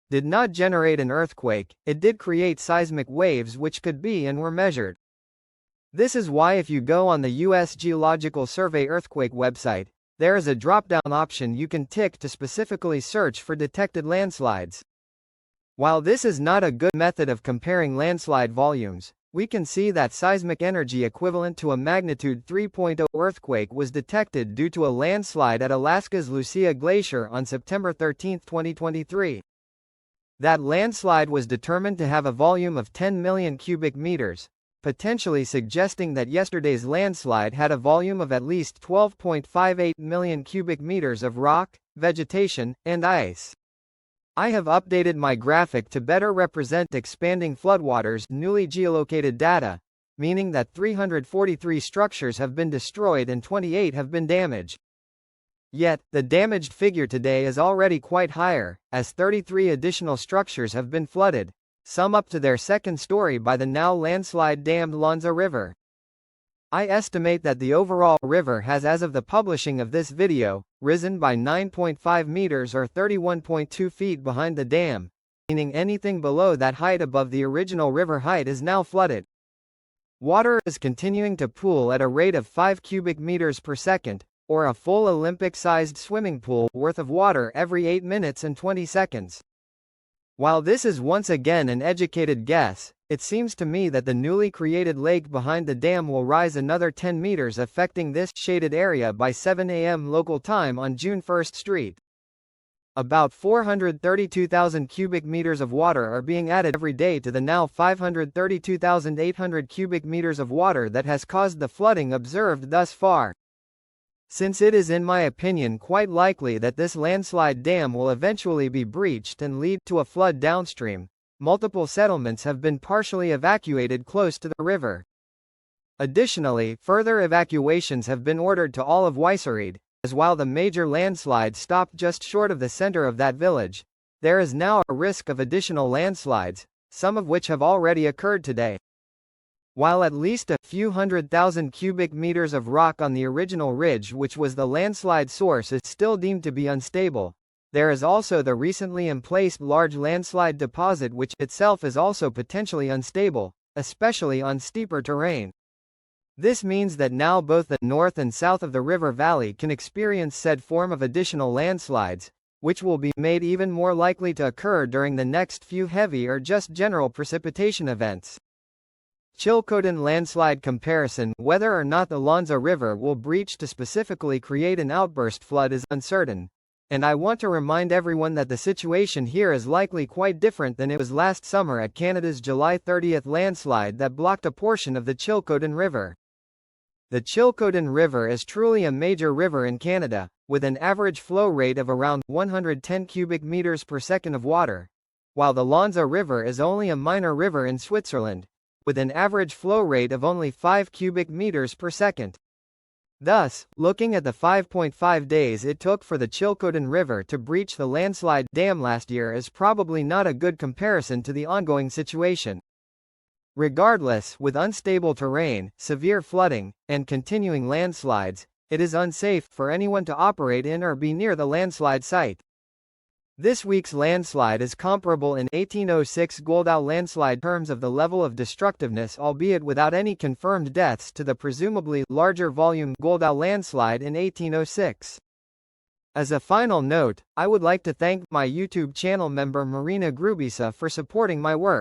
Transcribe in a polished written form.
did not generate an earthquake, it did create seismic waves which could be and were measured. This is why if you go on the U.S. Geological Survey earthquake website, there is a drop-down option you can tick to specifically search for detected landslides. While this is not a good method of comparing landslide volumes, we can see that seismic energy equivalent to a magnitude 3.0 earthquake was detected due to a landslide at Alaska's Lucia Glacier on September 13, 2023. That landslide was determined to have a volume of 10 million cubic meters, potentially suggesting that yesterday's landslide had a volume of at least 12.58 million cubic meters of rock, vegetation, and ice. I have updated my graphic to better represent expanding floodwaters' newly geolocated data, meaning that 343 structures have been destroyed and 28 have been damaged. Yet, the damaged figure today is already quite higher, as 33 additional structures have been flooded, some up to their second story by the now landslide-dammed Lanza River. I estimate that the overall river has, as of the publishing of this video, risen by 9.5 meters or 31.2 feet behind the dam, meaning anything below that height above the original river height is now flooded. Water is continuing to pool at a rate of 5 cubic meters per second, or a full Olympic-sized swimming pool worth of water every 8 minutes and 20 seconds. While this is once again an educated guess, it seems to me that the newly created lake behind the dam will rise another 10 meters, affecting this shaded area by 7 a.m. local time on June 1st Street. About 432,000 cubic meters of water are being added every day to the now 532,800 cubic meters of water that has caused the flooding observed thus far. Since it is in my opinion quite likely that this landslide dam will eventually be breached and lead to a flood downstream, multiple settlements have been partially evacuated close to the river. Additionally, further evacuations have been ordered to all of Weisereed, as while the major landslide stopped just short of the center of that village, there is now a risk of additional landslides, some of which have already occurred today. While at least a few 100,000 cubic meters of rock on the original ridge, which was the landslide source, is still deemed to be unstable, there is also the recently emplaced large landslide deposit, which itself is also potentially unstable, especially on steeper terrain. This means that now both the north and south of the river valley can experience said form of additional landslides, which will be made even more likely to occur during the next few heavy or just general precipitation events. Chilcotin landslide comparison: whether or not the Lanza River will breach to specifically create an outburst flood is uncertain, and I want to remind everyone that the situation here is likely quite different than it was last summer at Canada's July 30th landslide that blocked a portion of the Chilcotin River. The Chilcotin River is truly a major river in Canada, with an average flow rate of around 110 cubic meters per second of water, while the Lanza River is only a minor river in Switzerland, with an average flow rate of only 5 cubic meters per second. Thus, looking at the 5.5 days it took for the Chilcotin River to breach the landslide dam last year is probably not a good comparison to the ongoing situation. Regardless, with unstable terrain, severe flooding, and continuing landslides, it is unsafe for anyone to operate in or be near the landslide site. This week's landslide is comparable in 1806 Goldau landslide terms of the level of destructiveness, albeit without any confirmed deaths, to the presumably larger volume Goldau landslide in 1806. As a final note, I would like to thank my YouTube channel member Marina Grubisa for supporting my work.